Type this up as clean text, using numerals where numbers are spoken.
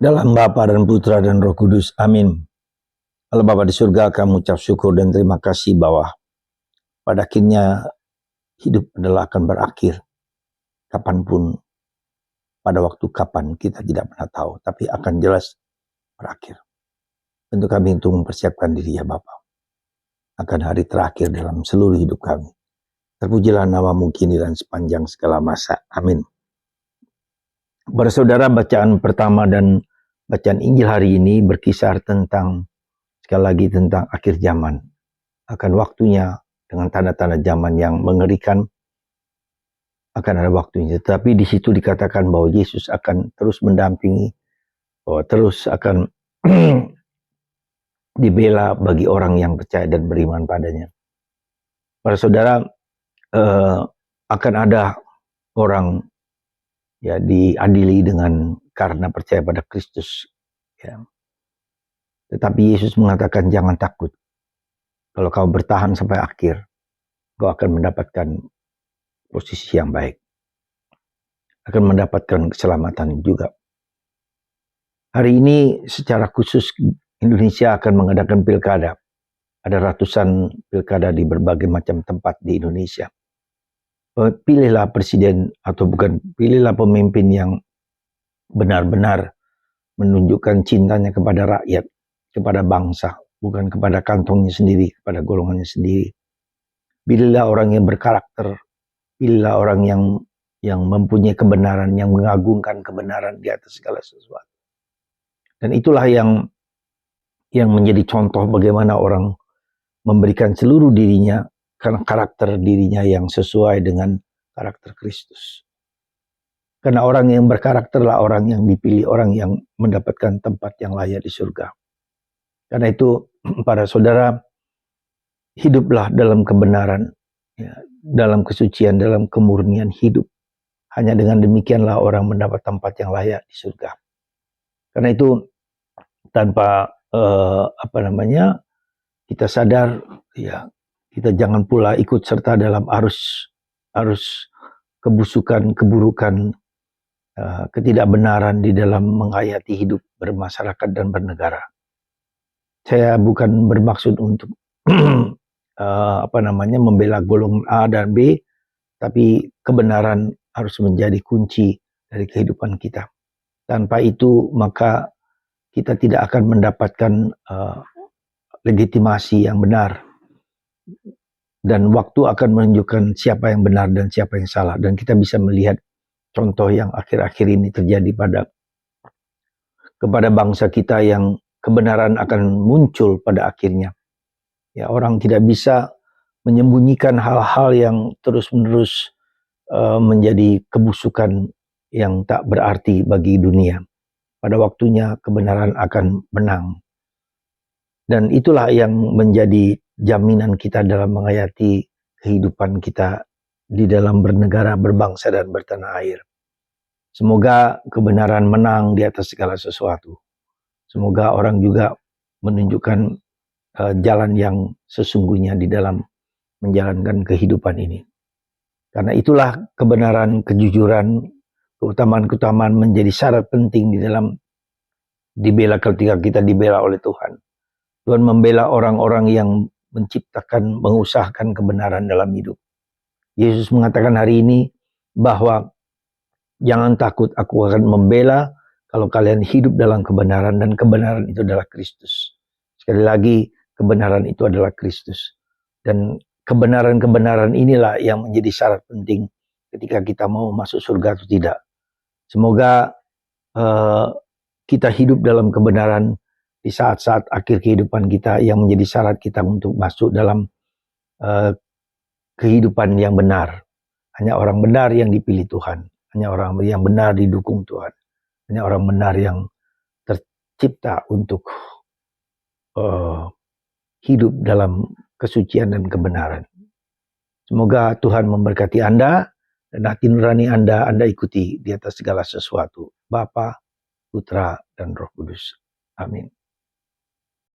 Dalam Bapa dan Putra dan Roh Kudus. Amin. Allah Bapa di surga, kami ucap syukur dan terima kasih bahwa pada akhirnya hidup adalah akan berakhir. Kapanpun, pada waktu kapan kita tidak pernah tahu, tapi akan jelas berakhir. Tentu kami untuk mempersiapkan diri ya Bapa, akan hari terakhir dalam seluruh hidup kami. Terpujilah namamu kini dan sepanjang segala masa. Amin. Bersaudara, bacaan pertama dan bacaan Injil hari ini berkisar tentang, sekali lagi tentang akhir zaman. Akan waktunya dengan tanda-tanda zaman yang mengerikan, akan ada waktunya. Tetapi di situ dikatakan bahwa Yesus akan terus mendampingi, bahwa terus akan dibela bagi orang yang percaya dan beriman padanya. Para saudara, akan ada orang ya diadili dengan karena percaya pada Kristus. Ya. Tetapi Yesus mengatakan jangan takut. Kalau kau bertahan sampai akhir, kau akan mendapatkan posisi yang baik. Akan mendapatkan keselamatan juga. Hari ini secara khusus Indonesia akan mengadakan pilkada. Ada ratusan pilkada di berbagai macam tempat di Indonesia. Pilihlah presiden atau bukan, pilihlah pemimpin yang benar-benar menunjukkan cintanya kepada rakyat, kepada bangsa, bukan kepada kantongnya sendiri, kepada golongannya sendiri. Pilihlah orang yang berkarakter, pilihlah orang yang mempunyai kebenaran, yang mengagungkan kebenaran di atas segala sesuatu. Dan itulah yang menjadi contoh bagaimana orang memberikan seluruh dirinya karena karakter dirinya yang sesuai dengan karakter Kristus. Karena orang yang berkarakterlah orang yang dipilih, orang yang mendapatkan tempat yang layak di surga. Karena itu, para saudara, hiduplah dalam kebenaran, ya, dalam kesucian, dalam kemurnian hidup. Hanya dengan demikianlah orang mendapat tempat yang layak di surga. Karena itu, tanpa kita sadar, ya, kita jangan pula ikut serta dalam arus kebusukan, keburukan, ketidakbenaran di dalam menghayati hidup bermasyarakat dan bernegara. Saya bukan bermaksud untuk membela golongan A dan B, tapi kebenaran harus menjadi kunci dari kehidupan kita. Tanpa itu maka kita tidak akan mendapatkan legitimasi yang benar. Dan waktu akan menunjukkan siapa yang benar dan siapa yang salah. Dan kita bisa melihat contoh yang akhir-akhir ini terjadi kepada bangsa kita, yang kebenaran akan muncul pada akhirnya. Ya, orang tidak bisa menyembunyikan hal-hal yang terus-menerus menjadi kebusukan yang tak berarti bagi dunia. Pada waktunya kebenaran akan menang. Dan itulah yang menjadi jaminan kita dalam menghayati kehidupan kita di dalam bernegara, berbangsa, dan bertanah air. Semoga kebenaran menang di atas segala sesuatu. Semoga orang juga menunjukkan jalan yang sesungguhnya di dalam menjalankan kehidupan ini. Karena itulah kebenaran, kejujuran, keutamaan-keutamaan menjadi syarat penting di dalam dibela ketika kita dibela oleh Tuhan. Tuhan membela orang-orang yang menciptakan, mengusahakan kebenaran dalam hidup. Yesus mengatakan hari ini bahwa jangan takut, aku akan membela kalau kalian hidup dalam kebenaran, dan kebenaran itu adalah Kristus. Sekali lagi, kebenaran itu adalah Kristus. Dan kebenaran-kebenaran inilah yang menjadi syarat penting ketika kita mau masuk surga atau tidak. Semoga kita hidup dalam kebenaran di saat-saat akhir kehidupan kita, yang menjadi syarat kita untuk masuk dalam kehidupan yang benar. Hanya orang benar yang dipilih Tuhan. Hanya orang yang benar didukung Tuhan. Hanya orang benar yang tercipta untuk hidup dalam kesucian dan kebenaran. Semoga Tuhan memberkati Anda, dan hati nurani Anda ikuti di atas segala sesuatu. Bapa, Putra, dan Roh Kudus. Amin.